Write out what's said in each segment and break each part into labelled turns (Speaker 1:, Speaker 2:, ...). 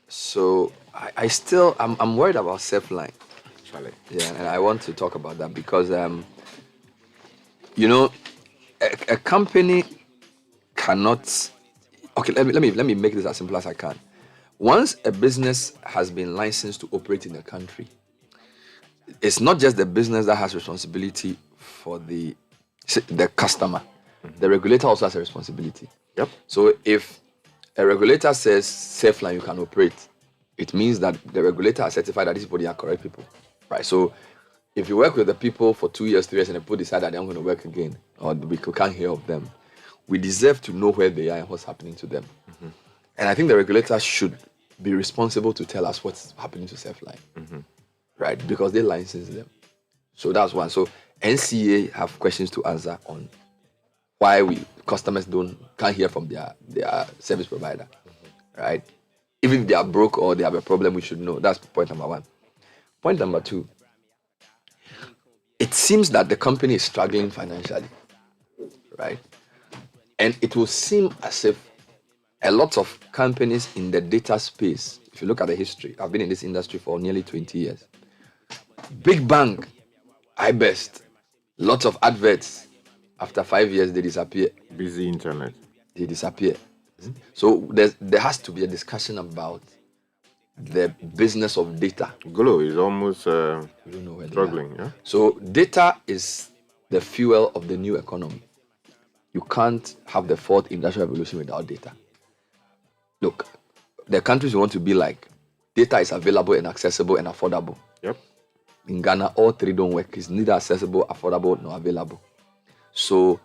Speaker 1: So I'm worried about Surfline.
Speaker 2: Charlie.
Speaker 1: Yeah, and I want to talk about that because you know, a company cannot. Okay, let me make this as simple as I can. Once a business has been licensed to operate in a country, it's not just the business that has responsibility for the customer. The regulator also has a responsibility.
Speaker 2: Yep.
Speaker 1: So if a regulator says Surfline you can operate, it means that the regulator has certified that these people are correct people, right? So if you work with the people for 2 years, 3 years, and the people decide that they're not going to work again, or we can't hear of them, we deserve to know where they are and what's happening to them. And I think the regulator should be responsible to tell us what's happening to Surfline, right? Because they license them. So that's one. So NCA have questions to answer on why customers can't hear from their service provider, right? Even if they are broke or they have a problem, we should know. That's point number one. Point number two, it seems that the company is struggling financially, right? And it will seem as if a lot of companies in the data space, if you look at the history, I've been in this industry for nearly 20 years. Big bang, iBest, lots of adverts. After 5 years, they disappear.
Speaker 2: Busy internet.
Speaker 1: They disappear. So there has to be a discussion about the business of data.
Speaker 2: Glow is almost
Speaker 1: We don't know where they
Speaker 2: struggling.
Speaker 1: are.
Speaker 2: Yeah.
Speaker 1: So data is the fuel of the new economy. You can't have the fourth industrial revolution without data. Look, the countries you want to be like, data is available and accessible and affordable.
Speaker 2: Yep.
Speaker 1: In Ghana, all three don't work. It's neither accessible, affordable, nor available. So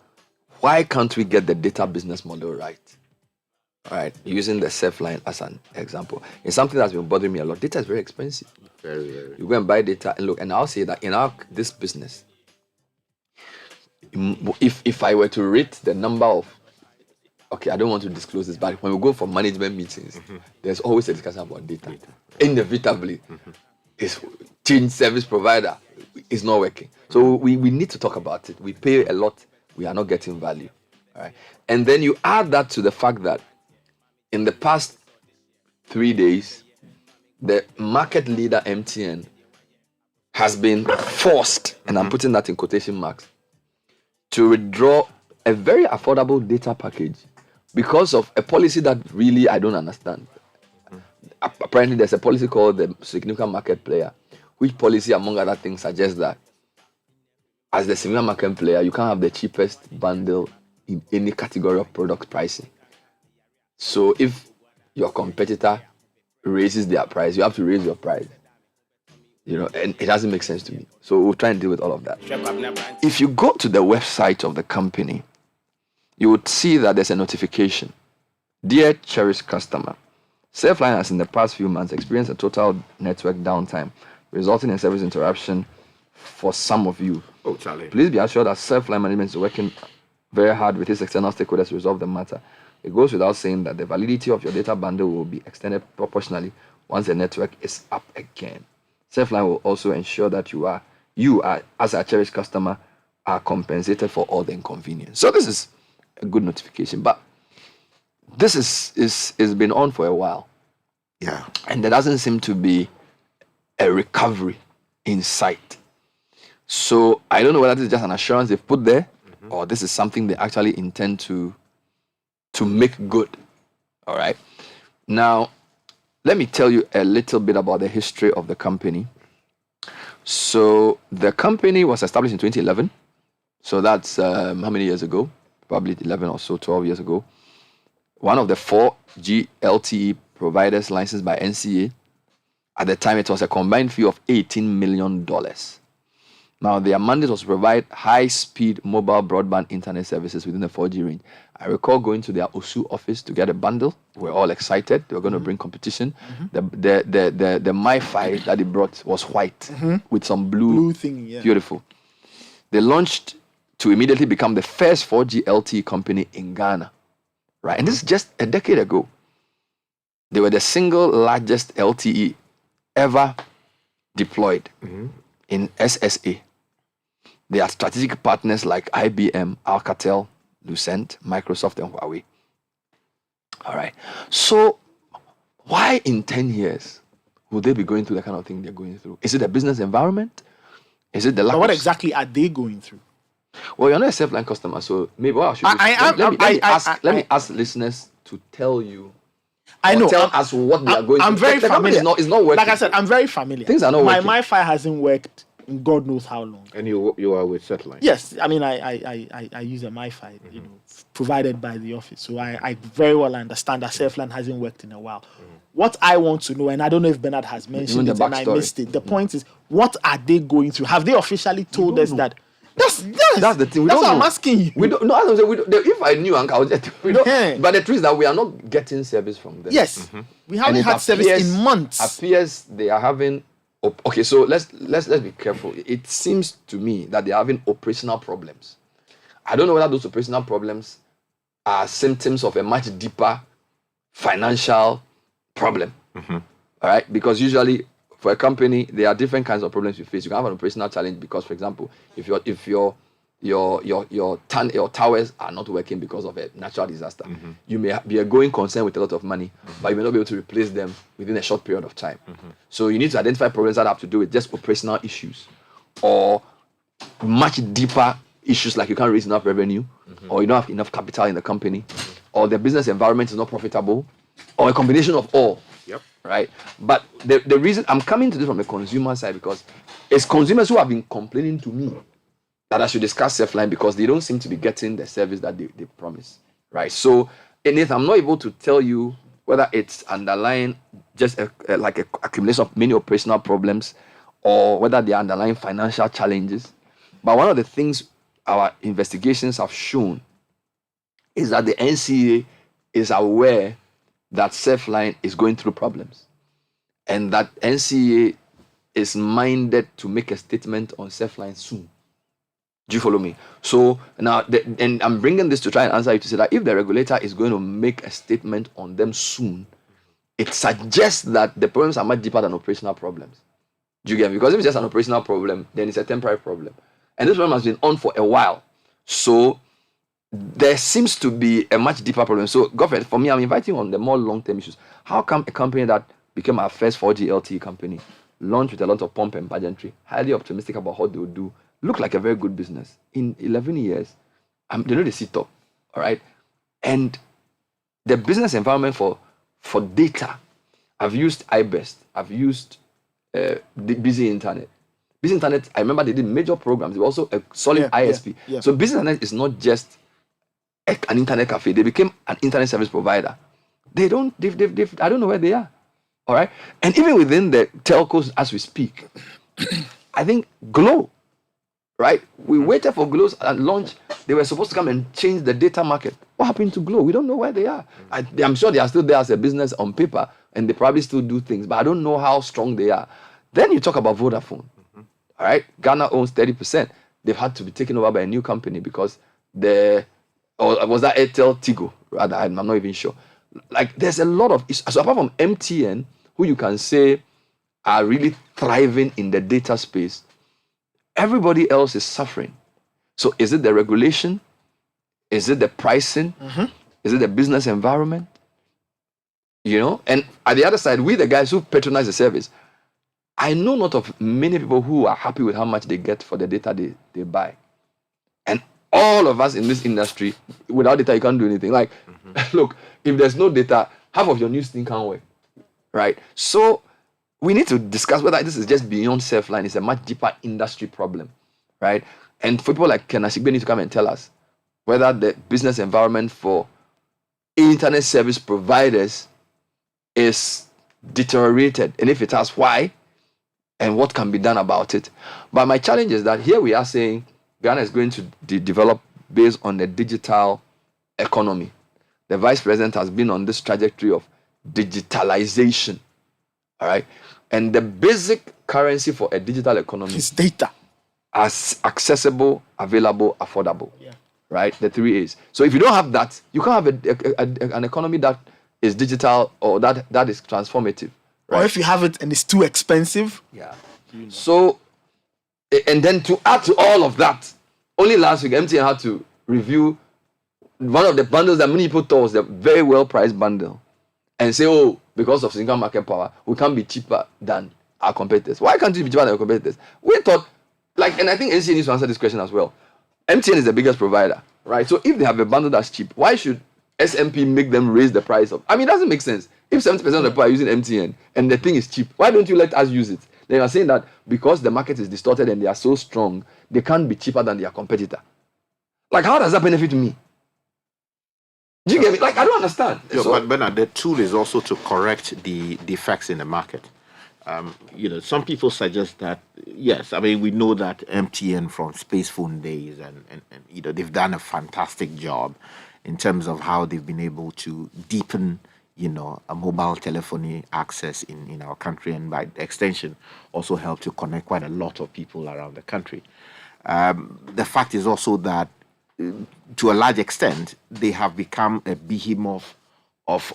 Speaker 1: why can't we get the data business model right? All right, using the Surfline as an example. It's something that's been bothering me a lot. Data is very expensive.
Speaker 2: Very, very.
Speaker 1: You go and buy data and look, and I'll say that in this business, if I were to rate the number of, okay, I don't want to disclose this, but when we go for management meetings, there's always a discussion about data. Inevitably, it's change service provider is not working. So we need to talk about it. We pay a lot, we are not getting value. All right. And then you add that to the fact that in the past 3 days, the market leader MTN has been forced, and I'm putting that in quotation marks, to withdraw a very affordable data package because of a policy that really I don't understand. Apparently, there's a policy called the significant market player, which policy, among other things, suggests that as the significant market player, you can't have the cheapest bundle in any category of product pricing. So if your competitor raises their price, you have to raise your price. And it doesn't make sense to me. So we'll try and deal with all of that. If you go to the website of the company, you would see that there's a notification. Dear cherished customer, Surfline has in the past few months experienced a total network downtime, resulting in service interruption for some of you.
Speaker 2: Oh, Charlie.
Speaker 1: Please be assured that Surfline management is working very hard with its external stakeholders to resolve the matter. It goes without saying that the validity of your data bundle will be extended proportionally once the network is up again. Surfline will also ensure that you are, as a cherished customer, are compensated for all the inconvenience. So this is a good notification, but this is been on for a while.
Speaker 2: Yeah.
Speaker 1: And there doesn't seem to be a recovery in sight. So I don't know whether this is just an assurance they've put there, or this is something they actually intend to make good. All right. Now, let me tell you a little bit about the history of the company. So the company was established in 2011. So that's how many years ago? Probably 11 or so, 12 years ago. One of the 4G LTE providers licensed by NCA. At the time, it was a combined fee of $18 million. Now, their mandate was to provide high-speed mobile broadband internet services within the 4G range. I recall going to their Osu office to get a bundle. We were all excited. They were going to bring competition. The MiFi that they brought was white with some blue
Speaker 3: thing. Yeah.
Speaker 1: Beautiful. They launched to immediately become the first 4G LTE company in Ghana. Right? And this is just a decade ago. They were the single largest LTE ever deployed in SSA. They are strategic partners like IBM, Alcatel, Lucent, Microsoft, and Huawei. All right. So why in 10 years will they be going through the kind of thing they're going through? Is it the business environment? Is it the lack
Speaker 3: But what
Speaker 1: of...
Speaker 3: exactly are they going through?
Speaker 1: Well, you're not a Surfline customer, so maybe what I should do... Let me ask listeners to tell you...
Speaker 3: I know.
Speaker 1: Tell us what they are going
Speaker 3: I'm
Speaker 1: through.
Speaker 3: very
Speaker 1: The company
Speaker 3: familiar.
Speaker 1: is not working.
Speaker 3: Like I said, I'm very familiar.
Speaker 1: Things are not working.
Speaker 3: My Wi-Fi hasn't worked in God knows how long.
Speaker 2: And you are with Surfline?
Speaker 3: Yes, I mean I use a Wi-Fi, provided by the office, so I very well understand that Surfline hasn't worked in a while. What I want to know, and I don't know if Bernard has mentioned it and I missed it. The point is, what are they going through? Have they officially told us that? That's
Speaker 1: the thing.
Speaker 3: That's what I'm asking you.
Speaker 1: We don't. No, I don't say we don't. If I knew, Uncle, I would just. We don't.
Speaker 3: Yeah.
Speaker 1: But the truth is that we are not getting service from them.
Speaker 3: Yes, we haven't had service in months.
Speaker 1: Appears they are having. Okay, so let's be careful. It seems to me that they are having operational problems. I don't know whether those operational problems are symptoms of a much deeper financial problem. All right, because usually for a company there are different kinds of problems you face. You can have an operational challenge because, for example, if your towers are not working because of a natural disaster, you may be a going concern with a lot of money, but you may not be able to replace them within a short period of time. So you need to identify problems that have to do with just operational issues or much deeper issues, like you can't raise enough revenue, or you don't have enough capital in the company, or the business environment is not profitable, or a combination of all.
Speaker 2: Yep.
Speaker 1: Right? But the reason I'm coming to this from the consumer side, because it's consumers who have been complaining to me that I should discuss Surfline because they don't seem to be getting the service that they promise. Right? So, Nathan, I'm not able to tell you whether it's underlying just like a accumulation of many operational problems or whether they are underlying financial challenges. But one of the things our investigations have shown is that the NCA is aware that Surfline is going through problems, and that NCA is minded to make a statement on Surfline soon. Do you follow me? So now, and I'm bringing this to try and answer you to say that if the regulator is going to make a statement on them soon, it suggests that the problems are much deeper than operational problems. Do you get me? Because if it's just an operational problem, then it's a temporary problem. And this problem has been on for a while. So there seems to be a much deeper problem. So, Godfrey, for me, I'm inviting on the more long-term issues. How come a company that became our first 4G LTE company, launched with a lot of pomp and pageantry, highly optimistic about what they would do, look like a very good business, in 11 years, they know they sit up, all right? And the business environment for data, I've used iBest, I've used the Busy Internet. Busy Internet, I remember they did major programs. They were also a solid ISP.
Speaker 3: Yeah.
Speaker 1: So Busy Internet is not just an internet cafe. They became an internet service provider. I don't know where they are. All right. And even within the telcos as we speak, I think Glow, right? We waited for Glow's launch. They were supposed to come and change the data market. What happened to Glow? We don't know where they are. I'm sure they are still there as a business on paper, and they probably still do things, but I don't know how strong they are. Then you talk about Vodafone. All right. Ghana owns 30%. They've had to be taken over by a new company because or was that Airtel Tigo? Rather, I'm not even sure. Like, there's a lot of issues. So apart from MTN, who you can say are really thriving in the data space, everybody else is suffering. So is it the regulation? Is it the pricing? Is it the business environment? You know? And at the other side, we the guys who patronize the service, I know not of many people who are happy with how much they get for the data they buy. And all of us in this industry, without data, you can't do anything. Like, look, if there's no data, half of your news thing can't work, right? So we need to discuss whether this is just beyond Surfline. It's a much deeper industry problem, right? And for people like Ken Ashigbe need to come and tell us whether the business environment for internet service providers is deteriorated, and if it has, why, and what can be done about it. But my challenge is that here we are saying Ghana is going to develop based on the digital economy. The vice president has been on this trajectory of digitalization. All right. And the basic currency for a digital economy
Speaker 3: is data.
Speaker 1: As accessible, available, affordable.
Speaker 3: Yeah.
Speaker 1: Right? The 3 A's. So if you don't have that, you can't have an economy that is digital or that is transformative. Right?
Speaker 3: Or if you have it and it's too expensive.
Speaker 1: Yeah. So, and then to add to all of that, only last week MTN had to review one of the bundles that many people thought was a very well priced bundle and say, oh, because of single market power, we can't be cheaper than our competitors. Why can't we be cheaper than our competitors? We thought, and I think NCA needs to answer this question as well. MTN is the biggest provider, right? So if they have a bundle that's cheap, why should SMP make them raise the price of? I mean, it doesn't make sense. If 70% of the people are using MTN and the thing is cheap, why don't you let us use it? They are saying that because the market is distorted and they are so strong, they can't be cheaper than their competitor. Like, how does that benefit me? Do you get me? Like, I don't understand.
Speaker 2: Yeah, but Bernard, the tool is also to correct the defects in the market. Some people suggest that, yes, I mean, we know that MTN from space phone days and they've done a fantastic job in terms of how they've been able to deepen, a mobile telephony access in our country, and by extension also help to connect quite a lot of people around the country. The fact is also that to a large extent, they have become a behemoth of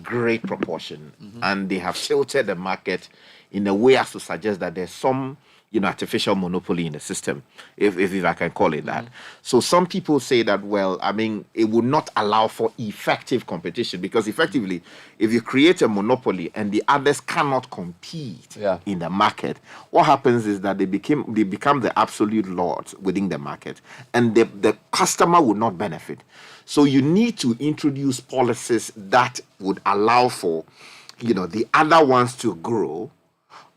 Speaker 2: great proportion, and they have tilted the market in a way as to suggest that there's some artificial monopoly in the system, if I can call it that. So some people say that, well, I mean, it would not allow for effective competition, because effectively, if you create a monopoly and the others cannot compete in the market, what happens is that they become the absolute lords within the market, and the customer will not benefit. So you need to introduce policies that would allow for, the other ones to grow,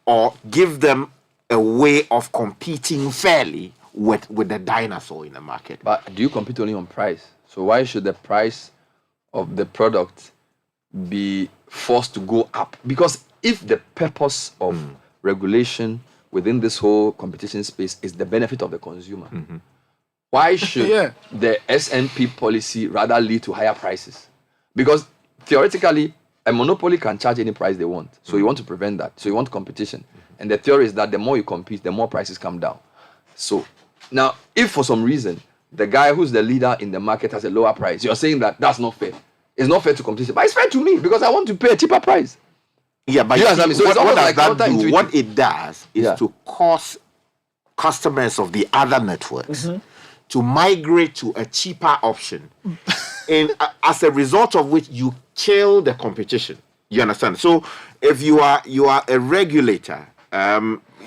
Speaker 2: or give them a way of competing fairly with the dinosaur in the market.
Speaker 1: But do you compete only on price? So why should the price of the product be forced to go up? Because if the purpose of regulation within this whole competition space is the benefit of the consumer, why should the SNP policy rather lead to higher prices? Because theoretically, a monopoly can charge any price they want. So you want to prevent that. So you want competition. And the theory is that the more you compete, the more prices come down. So now, if for some reason the guy who's the leader in the market has a lower price, you're saying that that's not fair. It's not fair to competition, but it's fair to me because I want to pay a cheaper price.
Speaker 2: Yeah, but
Speaker 1: you know so
Speaker 2: what it does is to cause customers of the other networks to migrate to a cheaper option, and as a result of which you kill the competition. You understand? So if you are a regulator,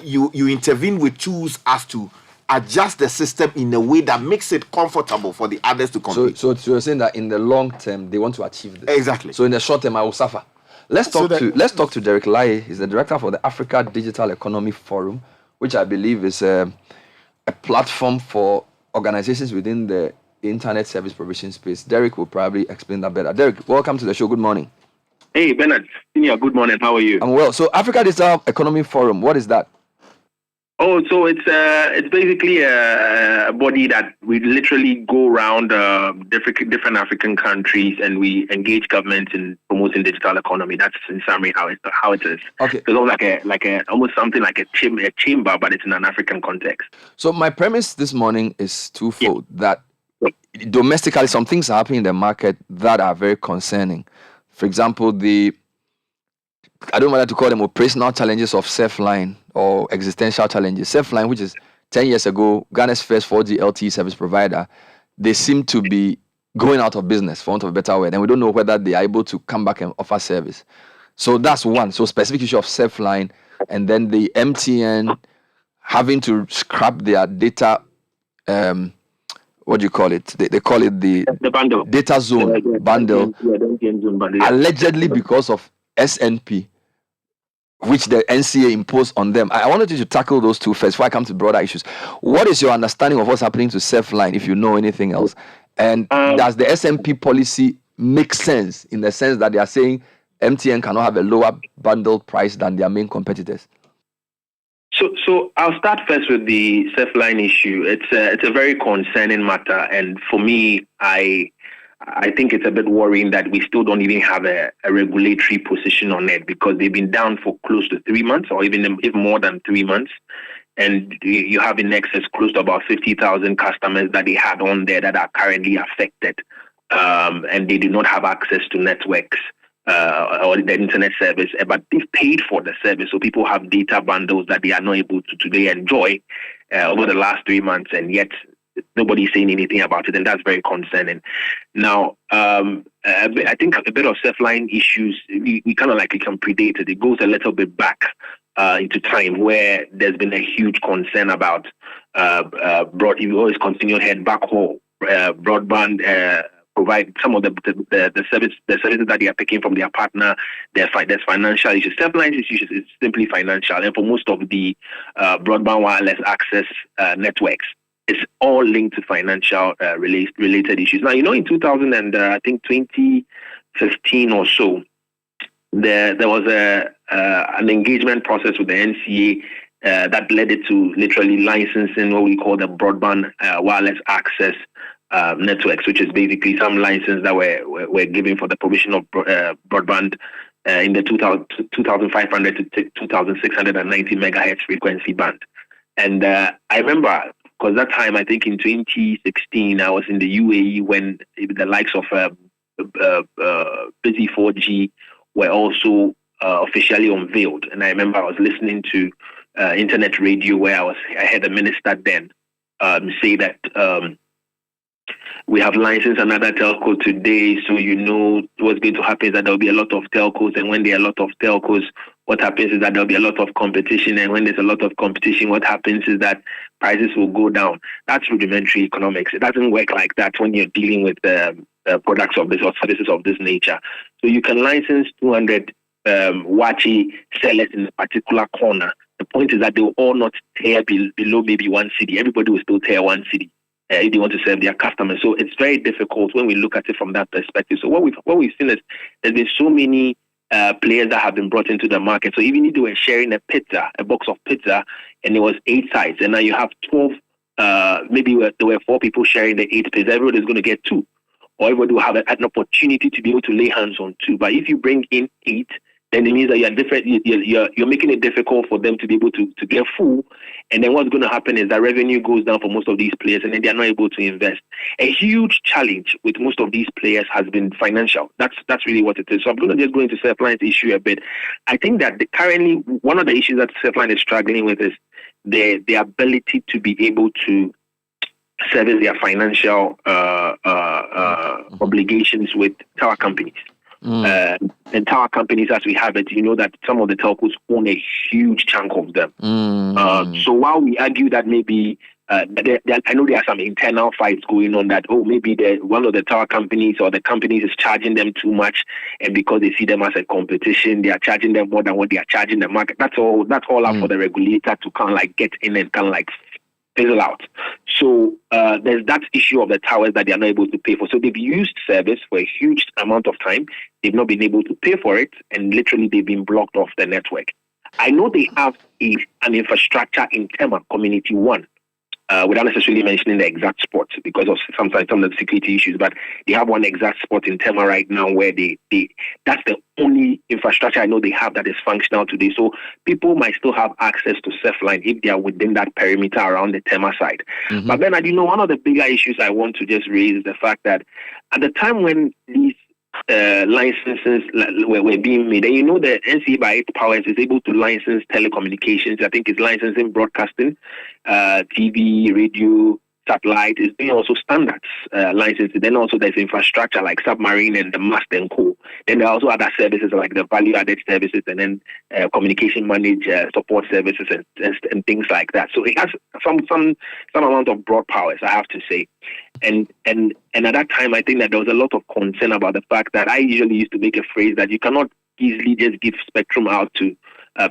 Speaker 2: you intervene with tools as to adjust the system in a way that makes it comfortable for the others to compete.
Speaker 1: So you're saying that in the long term they want to achieve this.
Speaker 2: Exactly.
Speaker 1: So in the short term I will suffer. Let's talk to Derek Lai. He's the director for the Africa Digital Economy Forum, which I believe is a platform for organizations within the internet service provision space. Derek will probably explain that better. Derek, welcome to the show. Good morning.
Speaker 4: Hey, Bernard. Senior, good morning. How are you?
Speaker 1: I'm well. So Africa Digital Economy Forum, what is that?
Speaker 4: Oh, so it's basically a body that we literally go around different African countries, and we engage governments in promoting digital economy. That's in summary how it is. Okay. So it's like a almost something like a chamber, but it's in an African context.
Speaker 1: So my premise this morning is twofold. That domestically some things are happening in the market that are very concerning. For example, I don't know whether to call them operational challenges of Surfline or existential challenges. Surfline, which is 10 years ago, Ghana's first 4G LTE service provider, they seem to be going out of business, for want of a better word, and we don't know whether they are able to come back and offer service. So that's one. So specific issue of Surfline, and then the MTN having to scrap their data, what do you call it? They call it the
Speaker 4: bundle.
Speaker 1: Data zone bundle, allegedly because of SNP, which the NCA imposed on them. I wanted you to tackle those two first before I come to broader issues. What is your understanding of what's happening to Surfline, if you know anything else? And does the SNP policy make sense in the sense that they are saying MTN cannot have a lower bundle price than their main competitors?
Speaker 4: So I'll start first with the Surfline issue. It's a very concerning matter, and for me, I think it's a bit worrying that we still don't even have a regulatory position on it, because they've been down for close to 3 months, or even more than 3 months. And you have in excess close to about 50,000 customers that they had on there that are currently affected. And they do not have access to networks or the internet service, but they've paid for the service. So people have data bundles that they are not able to today enjoy over the last 3 months, and yet nobody's saying anything about it, and that's very concerning. Now, I think a bit of Surfline issues, we kind of like we can predate it. It goes a little bit back into time where there's been a huge concern about you always continue to head backhaul, broadband, provide some of the services that they are taking from their partner. There's financial issues. Surfline issues is simply financial, and for most of the broadband wireless access networks, it's all linked to financial related issues. Now, in 2015 or so, there was an engagement process with the NCA that led it to literally licensing what we call the broadband wireless access networks, which is basically some license that were given for the provision of broadband in the 2,500 to 2,690 megahertz frequency band. And I remember, because that time, I think in 2016, I was in the UAE when the likes of Busy 4G were also officially unveiled. And I remember I was listening to internet radio where I heard the minister then say that we have licensed another telco today, so what's going to happen is that there will be a lot of telcos, and when there are a lot of telcos, what happens is that there will be a lot of competition, and when there's a lot of competition, what happens is that prices will go down. That's rudimentary economics. It doesn't work like that when you're dealing with products of this or services of this nature. So you can license 200 Wachi sellers in a particular corner. The point is that they will all not tear below maybe 1 city. Everybody will still tear 1 city. If they want to serve their customers. So it's very difficult when we look at it from that perspective. So what we've seen is there's been so many players that have been brought into the market. So even if they were sharing a box of pizza, and it was 8 sides, and now you have 12, maybe there were 4 people sharing the 8 pizzas, everybody's going to get 2. Or everybody will have an opportunity to be able to lay hands on 2. But if you bring in 8, then it means that you're making it difficult for them to be able to get full. And then what's going to happen is that revenue goes down for most of these players, and then they're not able to invest. A huge challenge with most of these players has been financial. That's really what it is. So I'm going to just go into Surfline's issue a bit. I think that currently one of the issues that Surfline is struggling with is the ability to be able to service their financial obligations with tower companies. And tower companies, as we have it, that some of the telcos own a huge chunk of them. So while we argue that maybe I know there are some internal fights going on that maybe one of the tower companies or the companies is charging them too much, and because they see them as a competition, they are charging them more than what they are charging the market. That's all up for the regulator to kind of like get in and kind of like fizzle out. So there's that issue of the towers that they are not able to pay for. So they've used service for a huge amount of time. They've not been able to pay for it, and literally they've been blocked off the network. I know they have an infrastructure in Tema Community 1, without necessarily mentioning the exact spot because of sometimes some of the security issues, but they have one exact spot in Tema right now where that's the only infrastructure I know they have that is functional today. So people might still have access to Surfline if they are within that perimeter around the Tema side. But then, one of the bigger issues I want to just raise is the fact that at the time when these licenses were being made, and the NCA by its powers is able to license telecommunications. I think it's licensing broadcasting, TV, radio, satellite. It's doing also standards licenses. Then also there's infrastructure like submarine and the mast and co. Then there are also other services like the value-added services, and then communication managed support services and things like that. So it has some amount of broad powers, I have to say. And at that time, I think that there was a lot of concern about the fact that I usually used to make a phrase that you cannot easily just give spectrum out to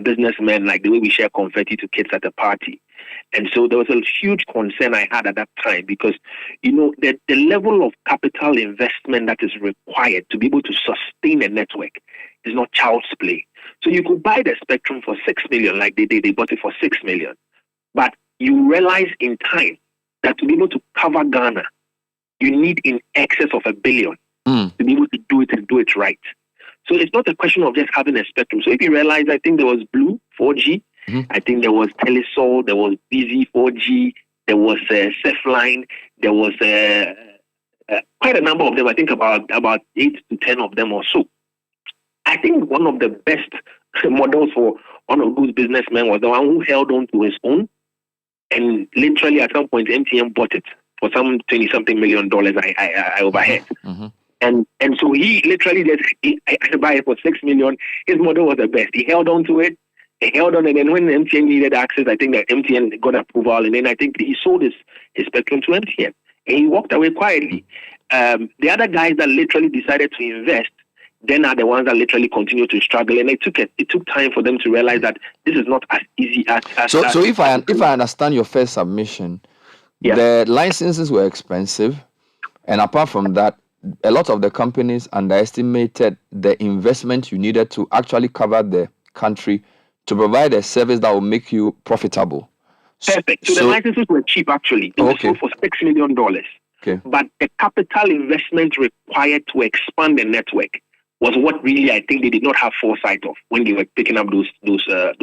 Speaker 4: businessmen like the way we share confetti to kids at a party. And so there was a huge concern I had at that time because, the level of capital investment that is required to be able to sustain a network is not child's play. So you could buy the spectrum for 6 million, like they did, they bought it for 6 million. But you realize in time that to be able to cover Ghana, you need in excess of $1 billion to be able to do it and do it right. So it's not a question of just having a spectrum. So if you realize, I think there was Blue 4G, I think there was Telesol, there was Busy 4G, there was Surfline, there was quite a number of them. I think about 8 to 10 of them or so. I think one of the best models for one of those businessmen was the one who held on to his own, and literally at some point MTN bought it for some $20-something million I overheard.
Speaker 1: Mm-hmm.
Speaker 4: And so he literally he had to buy it for $6 million. His model was the best. He held on to it. He held on, and then when MTN needed access, I think that MTN got approval, and then I think he sold his spectrum to MTN, and he walked away quietly. The other guys that literally decided to invest then are the ones that literally continue to struggle, and it took time for them to realize that this is not as easy as.
Speaker 1: So if I understand your first submission, the licenses were expensive, and apart from that, a lot of the companies underestimated the investment you needed to actually cover the country to provide a service that will make you profitable.
Speaker 4: Perfect. So the licenses were cheap, actually. They were sold for $6 million.
Speaker 1: Okay.
Speaker 4: But the capital investment required to expand the network was what really I think they did not have foresight of when they were picking up those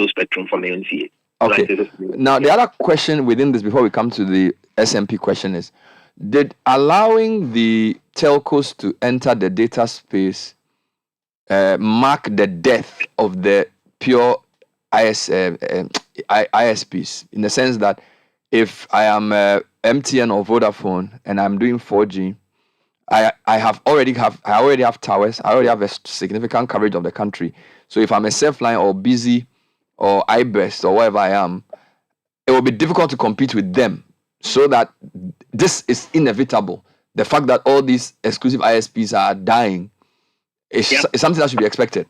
Speaker 4: spectrum from the NCA.
Speaker 1: Okay. Now, the other question within this, before we come to the SMP question, is: did allowing the telcos to enter the data space mark the death of the pure ISPs, in the sense that if I am MTN or Vodafone and I'm doing 4G, I already have towers. I already have a significant coverage of the country. So if I'm a Surfline or Busy or iBest or wherever I am, it will be difficult to compete with them. So that this is inevitable. The fact that all these exclusive ISPs are dying is something that should be expected.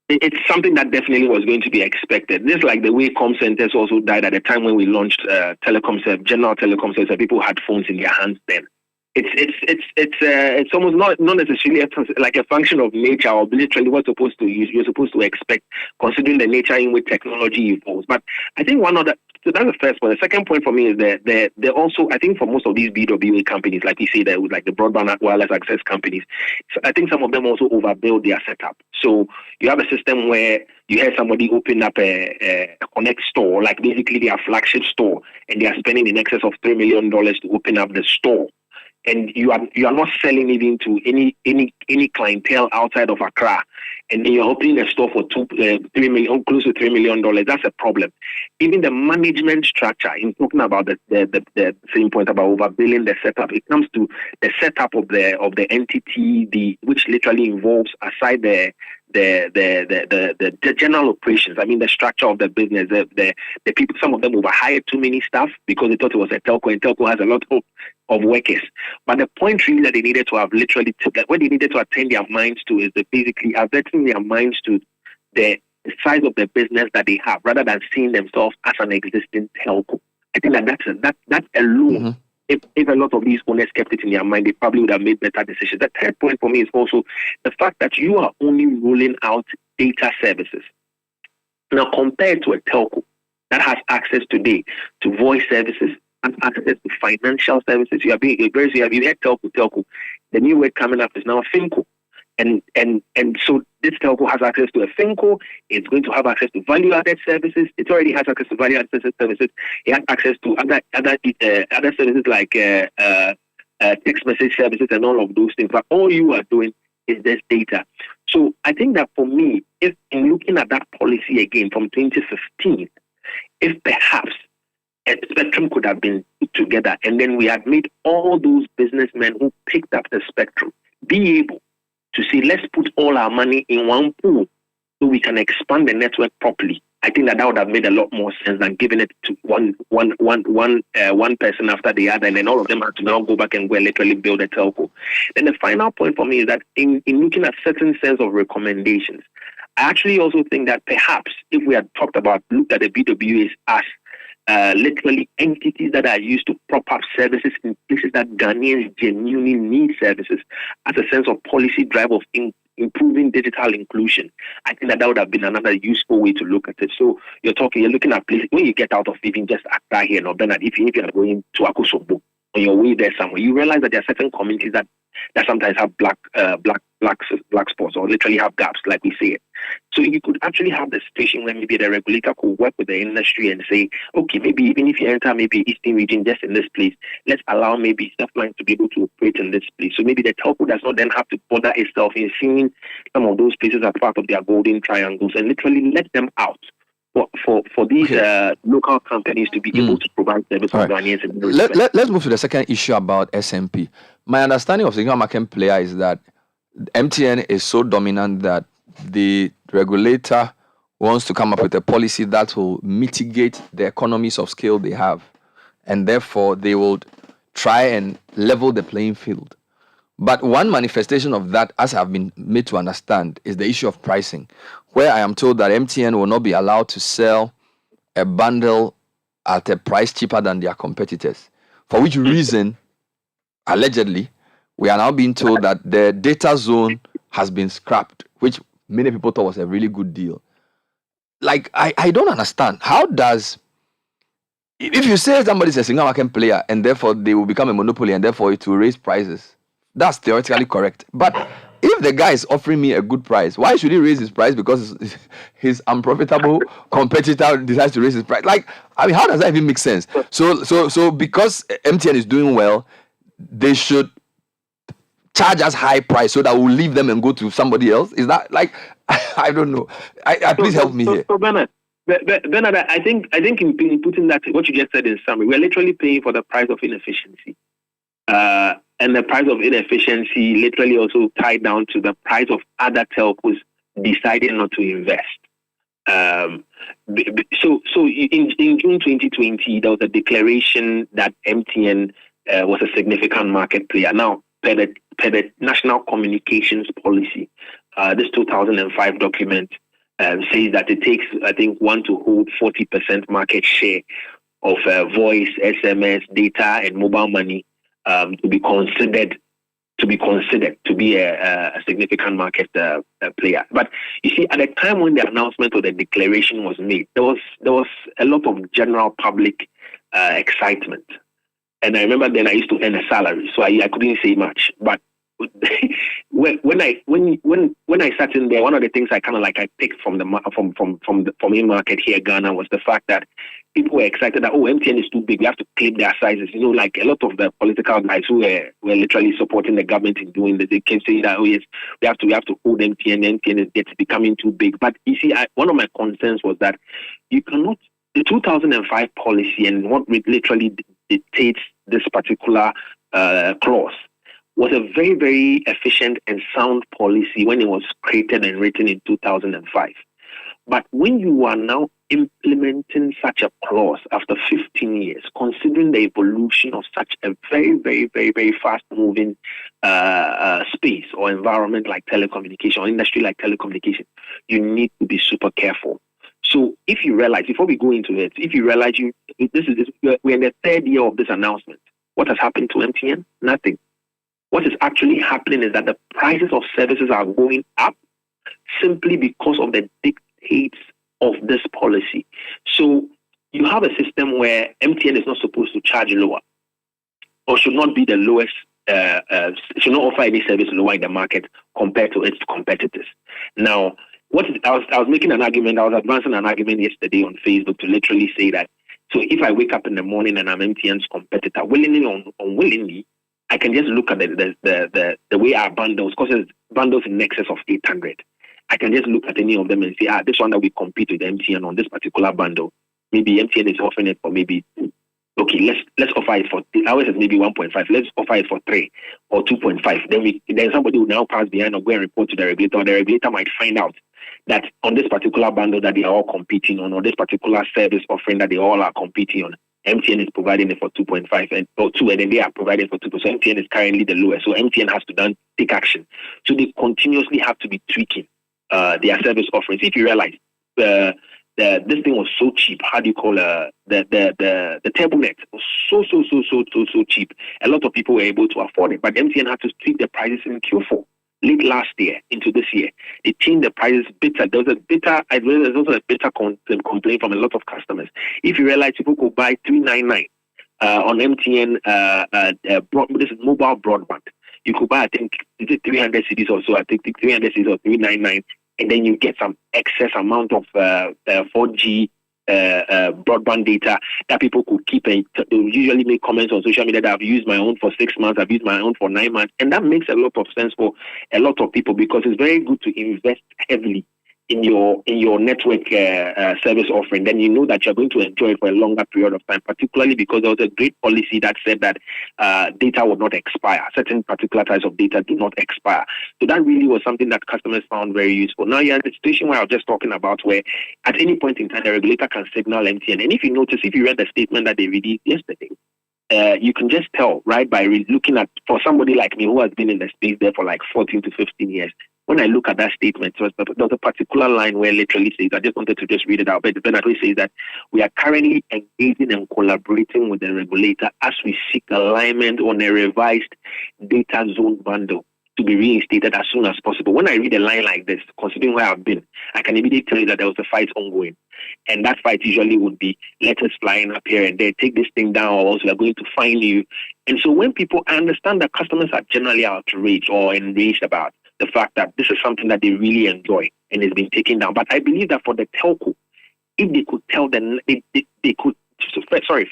Speaker 4: It's something that definitely was going to be expected. Just like the way comm centers also died at the time when we launched general telecom service, people had phones in their hands then. It's almost not necessarily like a function of nature or literally what you're supposed to expect, considering the nature in which technology evolves. But I think so that's the first point. The second point for me is that they're also, I think for most of these BWA companies, like we say, like the broadband wireless access companies, so I think some of them also overbuild their setup. So you have a system where you have somebody open up a Connect store, like basically their flagship store, and they are spending in excess of $3 million to open up the store. And you are not selling even to any clientele outside of Accra, and then you're opening a store for close to $3 million. That's a problem. Even the management structure, in talking about the same point about overbilling the setup, it comes to the setup of the entity, which literally involves, aside the general operations. I mean, the structure of the business, the people, some of them overhired too many staff because they thought it was a telco, and telco has a lot of workers. But the point really that they needed to have what they needed to attend their minds to is basically averting their minds to the size of the business that they have, rather than seeing themselves as an existing telco. I think that alone. Mm-hmm. If a lot of these owners kept it in their mind, they probably would have made better decisions. The third point for me is also the fact that you are only rolling out data services. Now, compared to a telco that has access today to voice services and access to financial services, you have had telco. The new word coming up is now a FinCo. And so this telco has access to a FinCo. It's going to have access to value-added services. It already has access to value-added services. It has access to other services like text message services and all of those things. But all you are doing is this data. So I think that for me, if in looking at that policy again from 2015, if perhaps a spectrum could have been put together, and then we had made all those businessmen who picked up the spectrum be able to say, let's put all our money in one pool so we can expand the network properly. I think that would have made a lot more sense than giving it to one person after the other, and then all of them have to now go back and literally build a telco. Then the final point for me is that in looking at certain sense of recommendations, I actually also think that perhaps if we had looked at the BWAs as literally entities that are used to prop up services in places that Ghanaians genuinely need services, as a sense of policy drive of improving digital inclusion, I think that would have been another useful way to look at it. So you're looking at places, when you get out of even just Accra here, or Bernard, if you are going to Akosombo, on your way there somewhere, you realize that there are certain communities that sometimes have black spots, or literally have gaps, like we say it. So you could actually have the situation where maybe the regulator could work with the industry and say, okay, maybe even if you enter maybe Eastern region just in this place, let's allow maybe Surfline to be able to operate in this place. So maybe the telco does not then have to bother itself in seeing some of those places as part of their golden triangles, and literally let them out for these local companies to be able to provide service to Ghanaians.
Speaker 1: Let's move to the second issue about SMP. My understanding of the single market player is that MTN is so dominant that the regulator wants to come up with a policy that will mitigate the economies of scale they have, and therefore they will try and level the playing field. But one manifestation of that, as I've been made to understand, is the issue of pricing, where I am told that MTN will not be allowed to sell a bundle at a price cheaper than their competitors, for which reason, allegedly, we are now being told that the data zone has been scrapped, which many people thought was a really good deal. Like, I don't understand. How does, if you say somebody's a single market player and therefore they will become a monopoly and therefore it will raise prices, that's theoretically correct. But if the guy is offering me a good price, why should he raise his price because his unprofitable competitor decides to raise his price? Like, I mean, how does that even make sense? So because MTN is doing well, they should charge us high price so that we'll leave them and go to somebody else? Is that like, I don't know. Please help me here.
Speaker 4: So Bernard, I think in putting that, what you just said in summary, we're literally paying for the price of inefficiency. And the price of inefficiency literally also tied down to the price of other telcos deciding not to invest. So in June 2020, there was a declaration that MTN was a significant market player. Now, per the National Communications Policy, this 2005 document says that it takes, I think, one to hold 40% market share of voice, SMS, data, and mobile money to be considered to be a significant market player. But you see, at the time when the announcement or the declaration was made, there was a lot of general public excitement. And I remember then I used to earn a salary, so I couldn't say much. But when I sat in there, one of the things I picked from the market here, Ghana, was the fact that people were excited that MTN is too big, we have to clip their sizes. You know, like a lot of the political guys who were literally supporting the government in doing this, they kept saying that yes, we have to hold MTN. MTN is becoming too big. But you see, one of my concerns was that you cannot. The 2005 policy and what literally dictates this particular clause was a very, very efficient and sound policy when it was created and written in 2005. But when you are now implementing such a clause after 15 years, considering the evolution of such a very, very, very, very fast-moving space or environment like telecommunication or industry like telecommunication, you need to be super careful. So if you realize, before we go into it, if you realize we're in the third year of this announcement, what has happened to MTN? Nothing. What is actually happening is that the prices of services are going up simply because of the dictates of this policy. So you have a system where MTN is not supposed to charge lower or should not be the lowest, should not offer any service lower in the market compared to its competitors. Now, I was making an argument, I was advancing an argument yesterday on Facebook to literally say that, so if I wake up in the morning and I'm MTN's competitor, willingly or unwillingly, I can just look at the way our bundles, because there's bundles in excess of 800. I can just look at any of them and say, this one that we compete with MTN on this particular bundle, maybe MTN is offering it for maybe, okay, let's offer it for, ours is maybe 1.5, let's offer it for 3 or 2.5. Then somebody will now pass behind or go and report to the regulator, or the regulator might find out that on this particular bundle that they are all competing on, or this particular service offering that they all are competing on, MTN is providing it for 2.5 or 2, and then they are providing for 2%. So MTN is currently the lowest. So MTN has to then take action. So they continuously have to be tweaking their service offerings. If you realize this thing was so cheap, how do you call the table net was so cheap. A lot of people were able to afford it, but MTN had to tweak the prices in Q4. Late last year into this year, they changed the prices bitter. There's also a bitter complaint from a lot of customers. If you realize people could buy $399 on MTN, this is mobile broadband. You could buy, I think, is it 300 CDs or so? I think 300 CDs or $399, and then you get some excess amount of 4G broadband data that people could keep, and they usually make comments on social media that I've used my own for 6 months, I've used my own for 9 months, and that makes a lot of sense for a lot of people because it's very good to invest heavily in your network service offering, then you know that you're going to enjoy it for a longer period of time, particularly because there was a great policy that said that data would not expire. Certain particular types of data do not expire. So that really was something that customers found very useful. Now you're in the situation where I was just talking about, where at any point in time, the regulator can signal MTN. And if you notice, if you read the statement that they released yesterday, you can just tell, right, by looking at, for somebody like me who has been in the space there for like 14 to 15 years, when I look at that statement, there's a particular line where it literally says, I just wanted to just read it out, but Bernard says that we are currently engaging and collaborating with the regulator as we seek alignment on a revised data zone bundle to be reinstated as soon as possible. When I read a line like this, considering where I've been, I can immediately tell you that there was a fight ongoing. And that fight usually would be letters flying up here and there, take this thing down, or else we are going to fine you. And so when I understand that customers are generally outraged or enraged about the fact that this is something that they really enjoy and is being taken down. But I believe that for the telco, if they could tell them,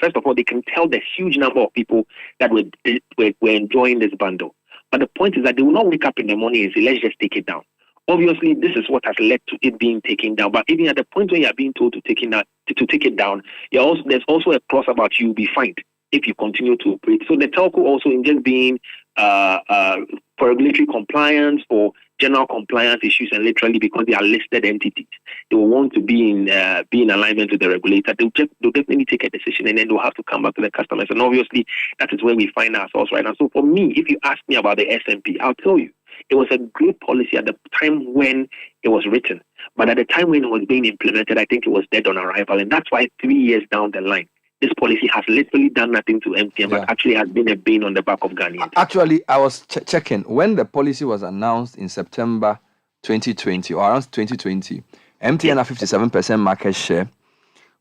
Speaker 4: first of all, they can tell the huge number of people that were enjoying this bundle. But the point is that they will not wake up in the morning and say, let's just take it down. Obviously, this is what has led to it being taken down. But even at the point where you are being told to take it down, there's also a clause about you will be fined if you continue to operate. So the telco also, in just being for regulatory compliance or general compliance issues, and literally because they are listed entities, they will want to be in alignment with the regulator. They'll definitely take a decision, and then they'll have to come back to the customers. And obviously, that is where we find ourselves right now. So for me, if you ask me about the SMP, I'll tell you, it was a great policy at the time when it was written. But at the time when it was being implemented, I think it was dead on arrival. And that's why 3 years down the line, this policy has literally done nothing to MTN, but actually has been a bane on the back of Ghanaians.
Speaker 1: Actually, I was checking. When the policy was announced in September 2020, or around 2020, MTN had 57% market share.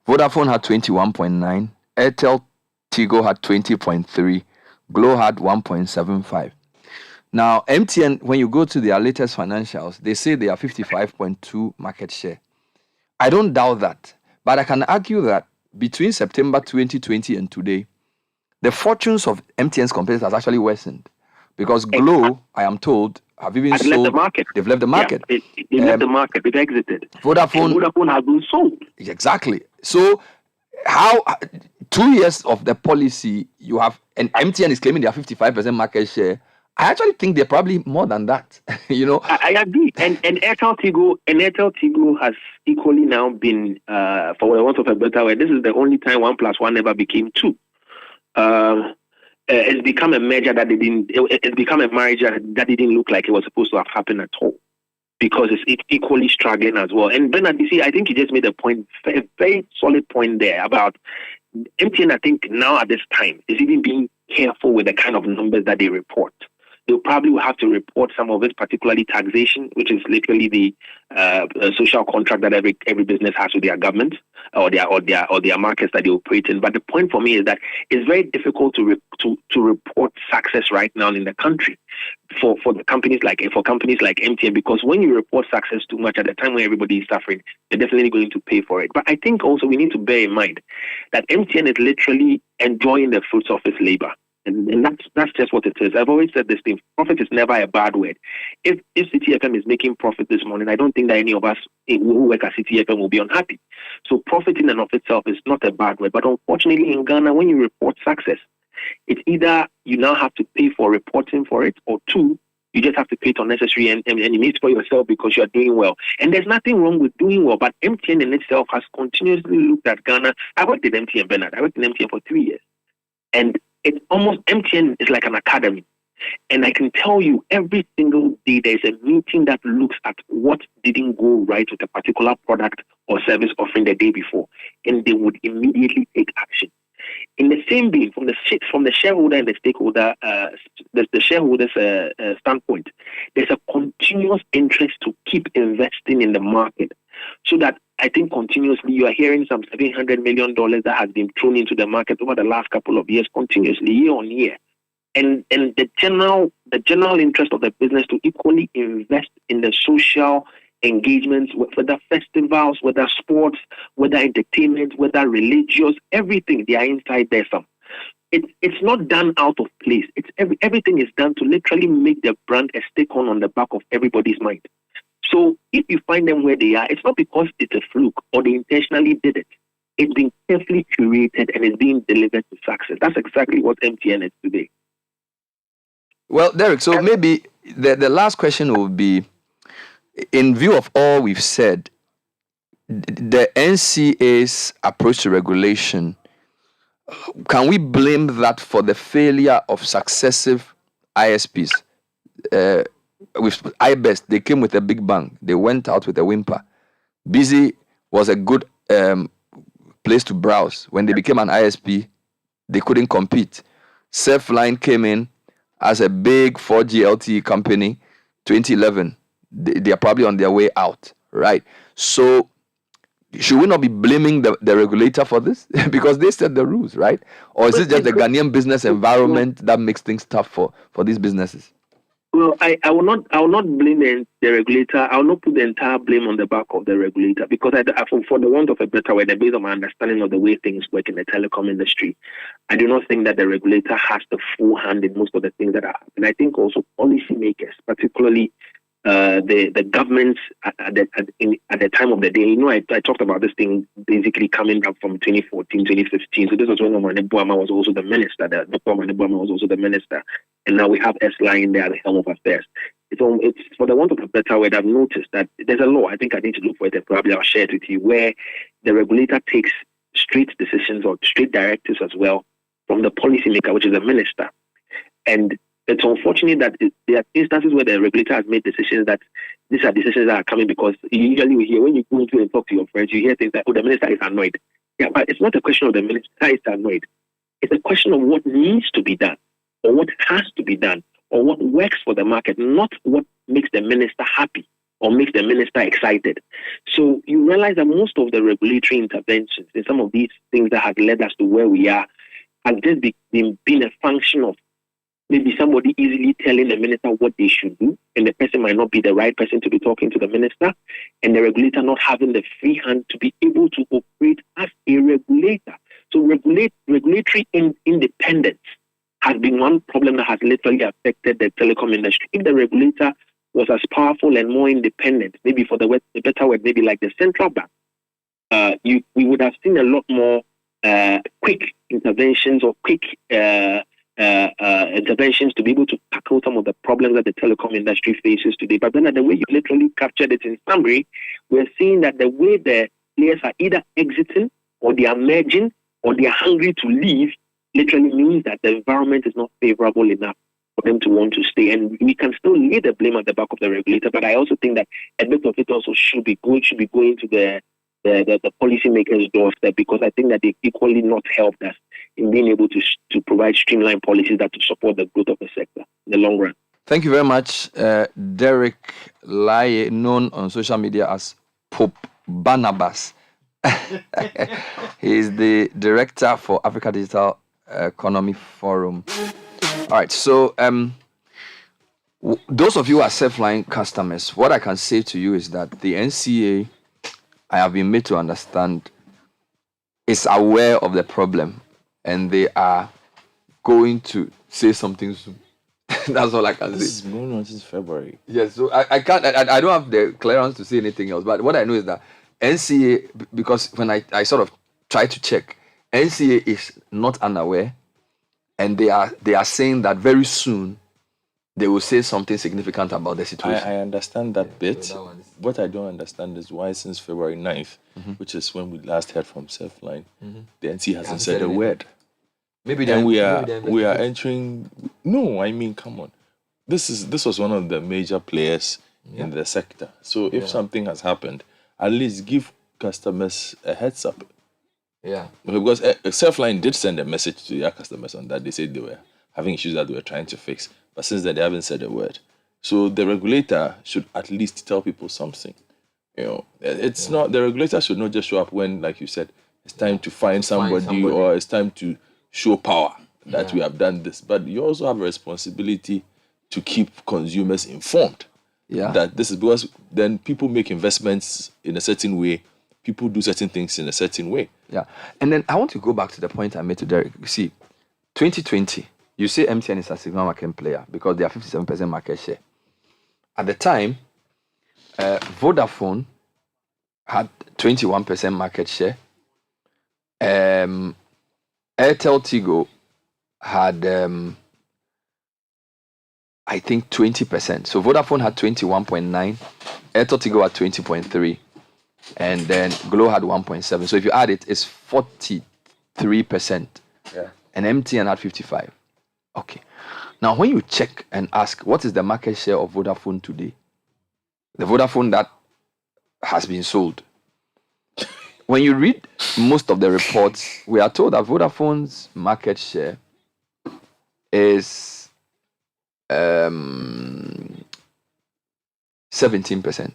Speaker 1: Vodafone had 21.9%. Airtel Tigo had 20.3%. Glo had 1.75%. Now, MTN, when you go to their latest financials, they say they are 55.2% market share. I don't doubt that. But I can argue that between September 2020 and today, the fortunes of MTN's competitors has actually worsened. Because Glo, I am told, have even sold.
Speaker 4: Left the market.
Speaker 1: They've left the market.
Speaker 4: Yeah, they left the market. They've exited.
Speaker 1: Vodafone
Speaker 4: has been sold.
Speaker 1: Exactly. So, how 2 years of the policy you have, and MTN is claiming they have 55% market share. I actually think they're probably more than that.
Speaker 4: I agree. And Airtel Tigo has equally now been, for the want of a better word, this is the only time 1 + 1 ever became 2. It's become a merger that it's become a marriage that didn't look like it was supposed to have happened at all, because it's equally struggling as well. And Bernard, you see, I think you just made a very solid point there about MTN. I think now at this time is even being careful with the kind of numbers that they report. They'll probably have to report some of it, particularly taxation, which is literally the social contract that every business has with their government or their markets that they operate in. But the point for me is that it's very difficult to report success right now in the country for companies like MTN, because when you report success too much at the time when everybody is suffering, they're definitely going to pay for it. But I think also we need to bear in mind that MTN is literally enjoying the fruits of its labor. And that's just what it is. I've always said this thing: profit is never a bad word. If Citi FM is making profit this morning, I don't think that any of us who work at Citi FM will be unhappy. So profit in and of itself is not a bad word. But unfortunately, in Ghana, when you report success, it's either you now have to pay for reporting for it, or two, you just have to pay it unnecessary and you need it for yourself because you are doing well. And there's nothing wrong with doing well, but MTN in itself has continuously looked at Ghana. I worked at MTN, Bernard. I worked in MTN for 3 years. And it's almost, MTN is like an academy. And I can tell you every single day there's a meeting that looks at what didn't go right with a particular product or service offering the day before. And they would immediately take action. In the same vein, from the shareholder and the stakeholder, the shareholders' standpoint, there's a continuous interest to keep investing in the market, so that I think continuously you are hearing some $700 million that has been thrown into the market over the last couple of years, continuously year on year, and the general interest of the business to equally invest in the social engagements, whether festivals, whether sports, whether entertainment, whether religious, everything, they are inside there. It's not done out of place. Everything is done to literally make the brand a stick on the back of everybody's mind. So if you find them where they are, it's not because it's a fluke or they intentionally did it. It's been carefully curated and it's being delivered to success. That's exactly what MTN is today.
Speaker 1: Well, Derek, so maybe the last question will be, in view of all we've said, the NCA's approach to regulation, can we blame that for the failure of successive ISPs? With iBest, they came with a big bang. They went out with a whimper. Busy was a good place to browse. When they became an ISP, they couldn't compete. Surfline came in as a big 4G LTE company, 2011. They are probably on their way out, right? So should we not be blaming the regulator for this? Because they set the rules, right? Or is it just the Ghanaian business environment that makes things tough for these businesses?
Speaker 4: Well, I will not blame the regulator. I will not put the entire blame on the back of the regulator, because for the want of a better word, based on my understanding of the way things work in the telecom industry, I do not think that the regulator has the full hand in most of the things that are happening. I think also policymakers, particularly the governments at the time of the day. I talked about this thing basically coming up from 2014, 2015. So this was when Omar Nebuama was also the minister. Dr. Omar Nebuama was also the minister. And now we have S-Line there at the helm of affairs. It's for the want of a better word, I've noticed that there's a law, I think I need to look for it and probably I'll share it with you, where the regulator takes straight decisions or straight directives as well from the policymaker, which is the minister. And it's unfortunate that there are instances where the regulator has made decisions that these are decisions that are coming because usually we hear, when you go into and talk to your friends, you hear things like, oh, the minister is annoyed. Yeah, but it's not a question of the minister is annoyed. It's a question of what needs to be done or what has to be done or what works for the market, not what makes the minister happy or makes the minister excited. So you realize that most of the regulatory interventions in some of these things that have led us to where we are has just been a function of maybe somebody easily telling the minister what they should do, and the person might not be the right person to be talking to the minister, and the regulator not having the free hand to be able to operate as a regulator. So regulatory independence has been one problem that has literally affected the telecom industry. If the regulator was as powerful and more independent, maybe for the better word, maybe like the central bank, we would have seen a lot more quick interventions or quick interventions to be able to tackle some of the problems that the telecom industry faces today. But then the way you literally captured it in summary, we're seeing that the way the players are either exiting or they are merging or they are hungry to leave literally means that the environment is not favorable enough for them to want to stay. And we can still lay the blame at the back of the regulator, but I also think that a bit of it also should be going to the policymakers' doorstep, because I think that they equally not helped us in being able to provide streamlined policies that to support the growth of the sector in the long run.
Speaker 1: Thank you very much, Derek Laye, known on social media as Pope Barnabas. He is the director for Africa Digital Economy Forum. All right, so those of you who are Surfline customers, what I can say to you is that the NCA, I have been made to understand, is aware of the problem, and they are going to say something soon. That's all I can say.
Speaker 5: This is going on since February.
Speaker 1: Yes, so I can't. I don't have the clearance to say anything else. But what I know is that NCA, because when I sort of try to check, NCA is not unaware, and they are saying that very soon they will say something significant about the situation.
Speaker 5: I understand that bit. So what I don't understand is why since February 9th, which is when we last heard from Surfline, the NC hasn't said a word.
Speaker 1: Maybe
Speaker 5: then we are entering. No, I mean, come on. This was one of the major players in the sector. So if something has happened, at least give customers a heads up.
Speaker 1: Yeah.
Speaker 5: Because Surfline did send a message to their customers on that. They said they were having issues that they were trying to fix. But since then, they haven't said a word. So the regulator should at least tell people something. It's not, the regulator should not just show up when, like you said, it's time to find somebody or it's time to show power that we have done this. But you also have a responsibility to keep consumers informed.
Speaker 1: Yeah.
Speaker 5: That this is because then people make investments in a certain way. People do certain things in a certain way.
Speaker 1: Yeah. And then I want to go back to the point I made to Derek. You see, 2020, you say MTN is a significant market player because they have 57% market share. At the time, Vodafone had 21% market share. Airtel Tigo had, I think, 20%. So Vodafone had 21.9, Airtel Tigo had 20.3, and then Glow had 1.7. So if you add it, it's 43%.
Speaker 5: Yeah.
Speaker 1: And MTN had 55. Okay. Now, when you check and ask, what is the market share of Vodafone today? The Vodafone that has been sold. When you read most of the reports, we are told that Vodafone's market share is 17%.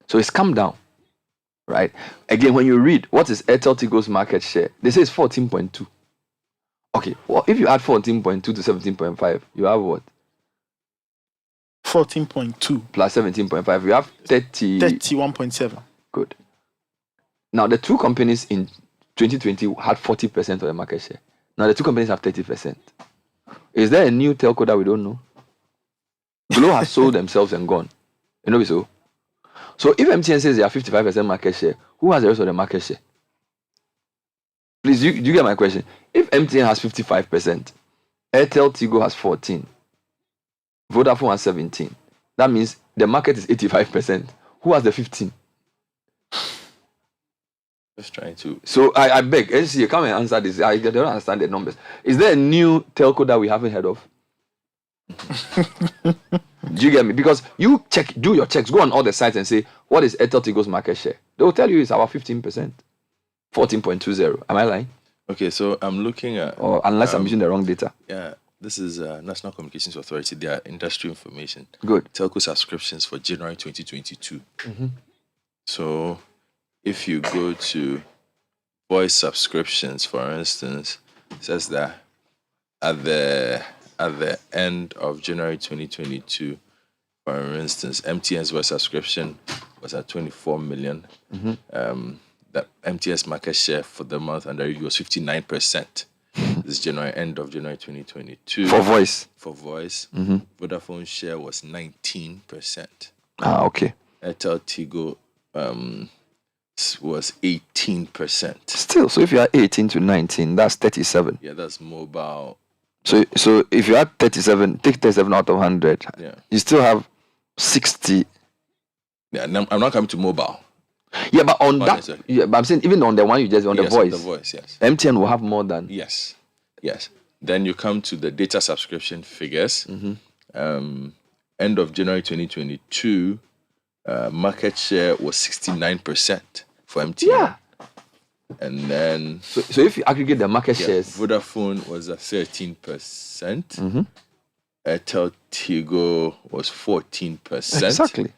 Speaker 1: So it's come down, right? Again, when you read what is Airtel Tigo's market share, they say it's 14.2. Okay, well, if you add 14.2 to 17.5, you have what?
Speaker 3: 14.2
Speaker 1: plus 17.5, you have
Speaker 3: 31.7.
Speaker 1: Good. Now, the two companies in 2020 had 40% of the market share. Now, the two companies have 30%. Is there a new telco that we don't know? Glow has sold themselves and gone. You know so? So, if MTN says they have 55% market share, who has the rest of the market share? Please, you get my question? If MTN has 55%, Airtel Tigo has 14%, Vodafone has 17%, that means the market is 85%. Who has the 15%?
Speaker 5: Just trying to.
Speaker 1: So I beg, NCA, come and answer this. I don't understand the numbers. Is there a new telco that we haven't heard of? Do you get me? Because you do your checks, go on all the sites and say, what is Airtel Tigo's market share? They will tell you it's about 15%. 14.20. Am I lying?
Speaker 5: Okay, so I'm looking at.
Speaker 1: Or unless I'm using the wrong data.
Speaker 5: Yeah, this is National Communications Authority. Their industry information.
Speaker 1: Good.
Speaker 5: Telco subscriptions for January 2022. So if you go to voice subscriptions, for instance, it says that at the end of January 2022, for instance, MTN's voice subscription was at 24 million. The MTN's market share for the month under review was 59%. This is end of January 2022.
Speaker 1: For voice?
Speaker 5: For voice. Vodafone share was 19%.
Speaker 1: Ah, okay.
Speaker 5: Airtel Tigo was 18%.
Speaker 1: Still, so if you are 18 to 19, that's 37.
Speaker 5: Yeah, that's mobile.
Speaker 1: So if you add 37, take 37 out of 100, you still have 60.
Speaker 5: Yeah, I'm not coming to mobile.
Speaker 1: Yeah, but on that, but I'm saying even on the one you just on the voice.
Speaker 5: The voice, yes.
Speaker 1: MTN will have more than.
Speaker 5: Yes. Then you come to the data subscription figures. End of January 2022, market share was 69% for MTN.
Speaker 1: Yeah.
Speaker 5: And then
Speaker 1: so if you aggregate the market shares,
Speaker 5: Vodafone was at 13%. Airtel Tigo was 14%.
Speaker 1: Exactly.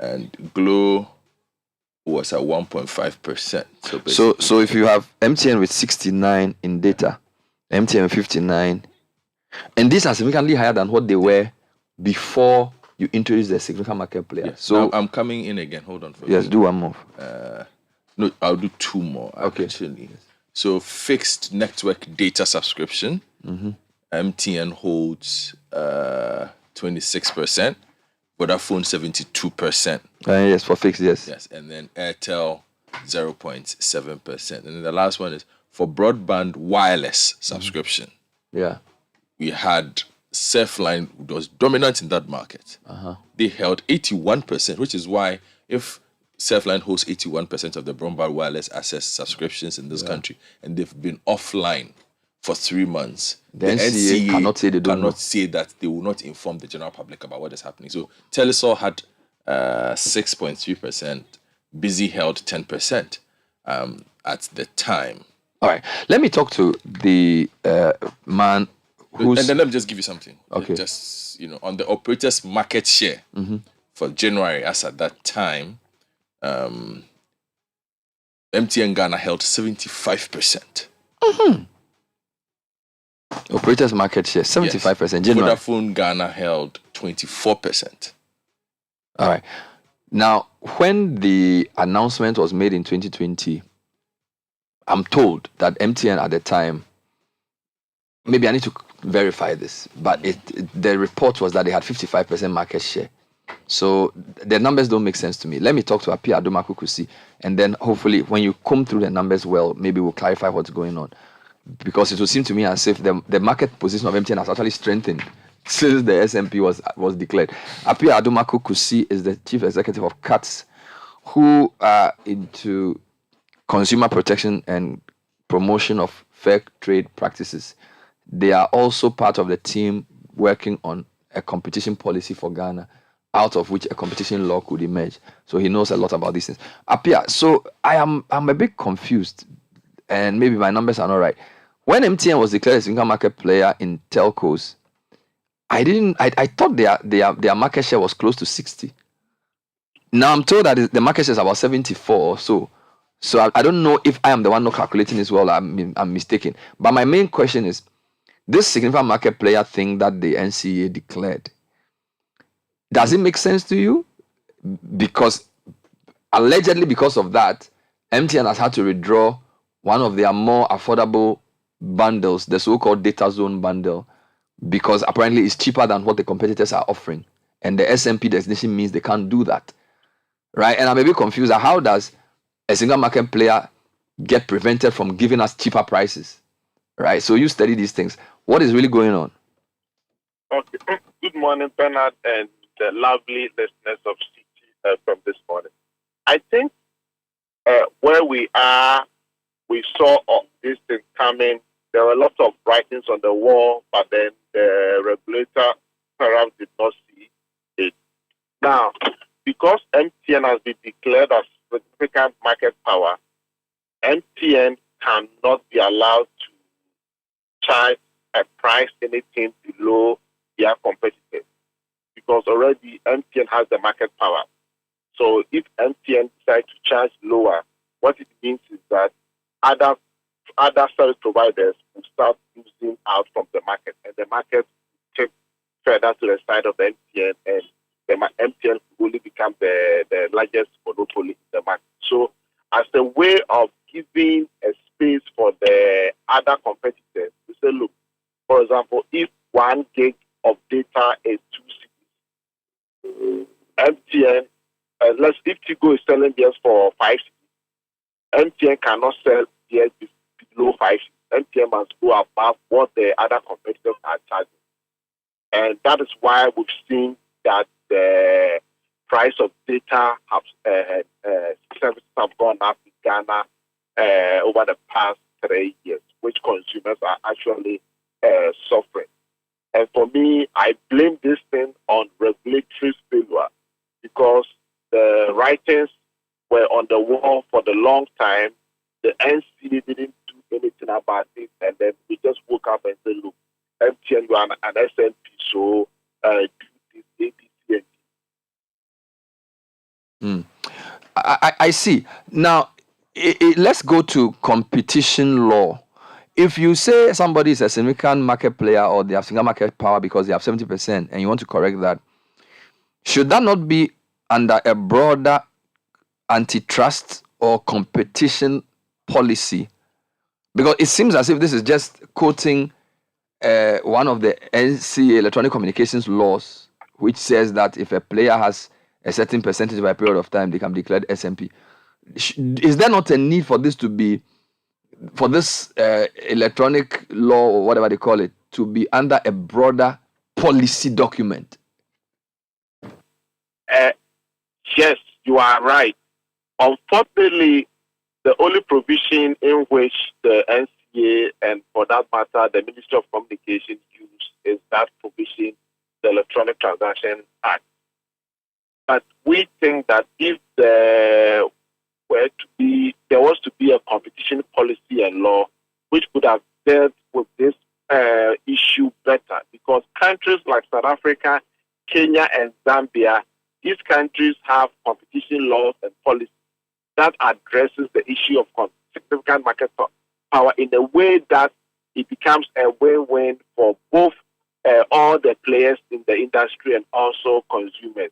Speaker 5: And Glow was at 1.5%.
Speaker 1: So if you have MTN with 69 in data, MTN 59, and these are significantly higher than what they were before you introduced the significant market player.
Speaker 5: Yes.
Speaker 1: So
Speaker 5: now I'm coming in again. Hold on for me.
Speaker 1: Yes, do one more.
Speaker 5: No, I'll do two more.
Speaker 1: Okay.
Speaker 5: Actually. So fixed network data subscription. MTN holds 26%. Vodafone 72%.
Speaker 1: Yes, for fixed, yes.
Speaker 5: Yes, and then Airtel 0.7%. And then the last one is for broadband wireless subscription.
Speaker 1: Yeah.
Speaker 5: We had Surfline, who was dominant in that market. They held 81%, which is why if Surfline holds 81% of the broadband wireless access subscriptions in this country, and they've been offline for 3 months,
Speaker 1: the NCA cannot say they don't know.
Speaker 5: say that they will not inform the general public about what is happening. So Telesur had 6.3%, Busy held 10% at the time.
Speaker 1: All right, let me talk to the man who's...
Speaker 5: And then let me just give you something.
Speaker 1: Okay.
Speaker 5: Just, on the operator's market share for January, as at that time, MTN Ghana held 75%.
Speaker 1: Operators market share 75%. January.
Speaker 5: Vodafone Ghana held 24%.
Speaker 1: All right. Now, when the announcement was made in 2020, I'm told that MTN at the time, maybe I need to verify this, but the report was that they had 55% market share. So the numbers don't make sense to me. Let me talk to Apia Adomakukusi, and then hopefully when you comb through the numbers well, maybe we'll clarify what's going on. Because it would seem to me as if the market position of MTN has actually strengthened since the SMP was declared. Apia Adomakukusi is the chief executive of CATS, who are into consumer protection and promotion of fair trade practices. They are also part of the team working on a competition policy for Ghana, out of which a competition law could emerge. So he knows a lot about these things. Apia, so I'm a bit confused, and maybe my numbers are not right. When MTN was declared a single market player in telcos, I thought their market share was close to 60. Now I'm told that the market share is about 74 or so. So I don't know if I am the one not calculating this well. I'm mistaken. But my main question is, this significant market player thing that the NCA declared, does it make sense to you? Because allegedly because of that, MTN has had to withdraw one of their more affordable bundles, the so-called data zone bundle, because apparently it's cheaper than what the competitors are offering. And the SMP designation means they can't do that. Right? And I'm a bit confused. How does a single market player get prevented from giving us cheaper prices? Right? So you study these things. What is really going on?
Speaker 6: Okay. Good morning, Bernard, and the lovely listeners of Citi from this morning. I think where we are, we saw this thing coming. There were lots of writings on the wall, but then the regulator perhaps did not see it. Now, because MTN has been declared as significant market power, MTN cannot be allowed to charge a price anything below their competitors, because already MTN has the market power. So if MTN decides to charge lower, what it means is that other service providers will start losing out from the market, and the market will take further to the side of the MTN, and the MTN will only become the largest monopoly in the market. So as a way of giving a space for the other competitors, we say, look, for example, if 1 gig of data is 2 cities, MTN, if Tigo is selling theirs for 5 cities, MTN cannot sell theirs below 5 cities. MTN must go above what the other competitors are charging. And that is why we've seen that the price of data services have gone up in Ghana over the past 3 years, which consumers are actually suffering. And for me, I blame this thing on regulatory failure, because the writings were on the wall for the long time. The NCA didn't do anything about it, and then we just woke up and said, look, MTN, you are an SMP, so do this ABC and
Speaker 1: I see. Now, let's go to competition law. If you say somebody is a significant market player or they have single market power because they have 70% and you want to correct that, should that not be under a broader antitrust or competition policy? Because it seems as if this is just quoting one of the NCA electronic communications laws, which says that if a player has a certain percentage by a period of time, they can be declared SMP. Is there not a need for this to be, for this electronic law or whatever they call it, to be under a broader policy document?
Speaker 6: Yes, you are right. Unfortunately, the only provision in which the NCA and, for that matter, the Ministry of Communication use is that provision, the Electronic Transaction Act. But we think that if there was to be a competition policy and law which could have dealt with this issue better, because countries like South Africa, Kenya, and Zambia, these countries have competition laws and policies that addresses the issue of significant market power in a way that it becomes a win-win for both all the players in the industry and also consumers.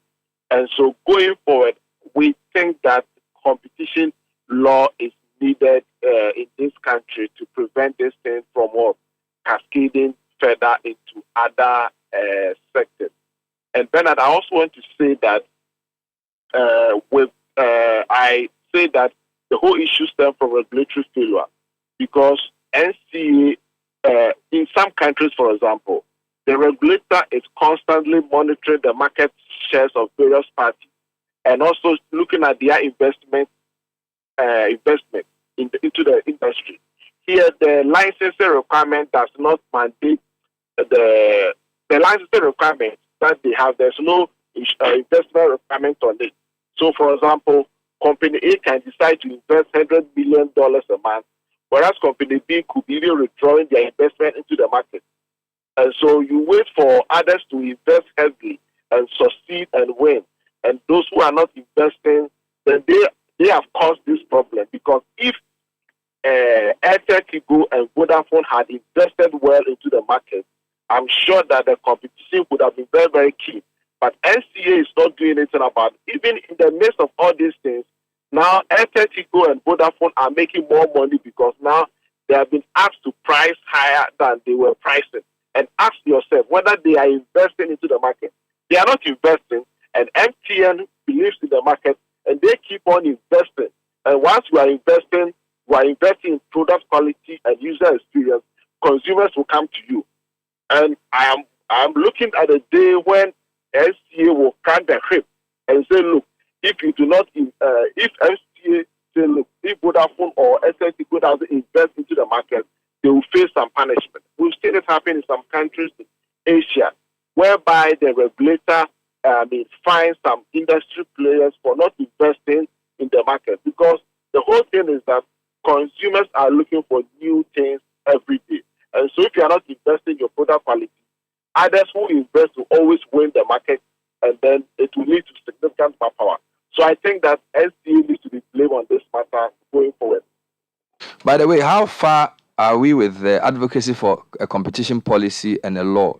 Speaker 6: And so going forward, we think that competition law is needed in this country to prevent this thing from cascading further into other sectors. And Bernard, I also want to say that I say that the whole issue stems from regulatory failure because NCA, in some countries, for example, the regulator is constantly monitoring the market shares of various parties and also looking at their investment into the industry. Here, the licensing requirement does not mandate the licensing requirement that they have. There's no investment requirement on it. So, for example, Company A can decide to invest $100 million a month, whereas Company B could be even withdrawing their investment into the market. And so you wait for others to invest heavily and succeed and win. And those who are not investing, then they have caused this problem. Because if Airtel, Tigo, and Vodafone had invested well into the market, I'm sure that the competition would have been very, very keen. But NCA is not doing anything about it. Even in the midst of all these things, now Airtel, Tigo, and Vodafone are making more money because now they have been asked to price higher than they were pricing. And ask yourself whether they are investing into the market. They are not investing, and MTN believes in the market, and they keep on investing. And once you are investing in product quality and user experience, consumers will come to you. And I'm looking at a day when SCA will crack the whip and say, look, if you do not, if SCA say, look, if Vodafone or SNC doesn't invest into the market, they will face some punishment. We've seen it happen in some countries in Asia, whereby the regulator fines some industry players for not investing in the market. Because the whole thing is that consumers are looking for new things every day. And so if you are not investing in your product quality, others who invest will always win the market, and then it will lead to significant manpower. So I think that SDA needs to be blamed on this matter going forward.
Speaker 1: By the way, how far are we with the advocacy for a competition policy and a law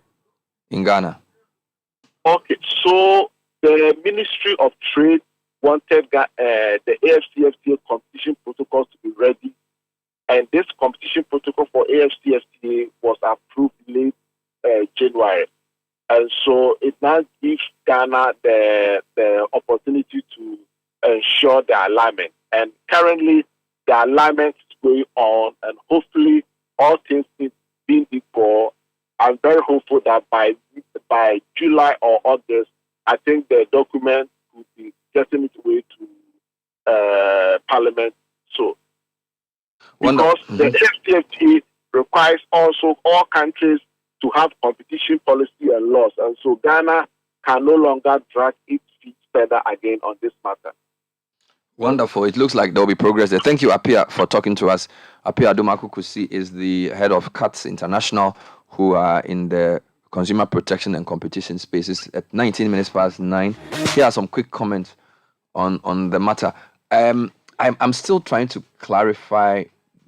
Speaker 1: in Ghana?
Speaker 6: Okay, so the Ministry of Trade wanted the AFCFTA competition protocols to be ready, and this competition protocol for AFCFTA was approved late January. And so it now gives Ghana the opportunity to ensure the alignment. And currently, the alignment is going on, and hopefully, all things being equal, I'm very hopeful that by July or August, I think the document will be getting its way to Parliament. So, because the FTA requires also all countries to have competition policy and laws, and so Ghana can no longer drag its feet further again on this matter.
Speaker 1: Wonderful. It looks like there will be progress there. Thank you, Apia, for talking to us. Apia Adomakukusi is the head of CATS International, who are in the consumer protection and competition spaces. At 19 minutes past 9, here are some quick comments on the matter. I'm still trying to clarify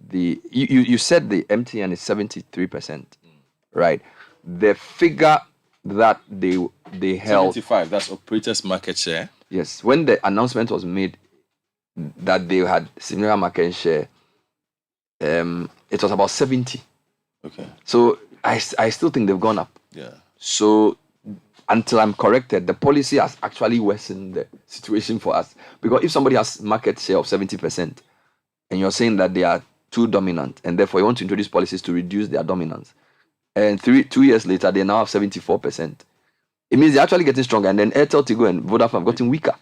Speaker 1: the. You said the MTN is 73%, right? The figure that they held
Speaker 5: 75. That's operators' market share.
Speaker 1: Yes, when the announcement was made that they had similar market share, it was about 70.
Speaker 5: Okay.
Speaker 1: So I still think they've gone up.
Speaker 5: Yeah.
Speaker 1: So until I'm corrected, the policy has actually worsened the situation for us. Because if somebody has market share of 70% and you're saying that they are too dominant, and therefore you want to introduce policies to reduce their dominance, and 2 years later they now have 74%, it means they're actually getting stronger. And then Airtel, Tigo, and Vodafone have gotten weaker.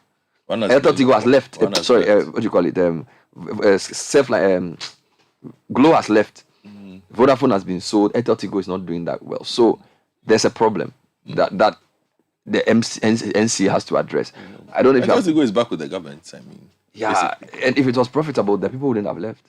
Speaker 1: Airtel, Tigo has left. What do you call it? Glow has left. Vodafone has been sold. Airtel, Tigo is not doing that well. So there's a problem that the NC has to address. I don't know if
Speaker 5: Airtel, Tigo is back with the government. I mean,
Speaker 1: yeah, basically. And if it was profitable, the people wouldn't have left.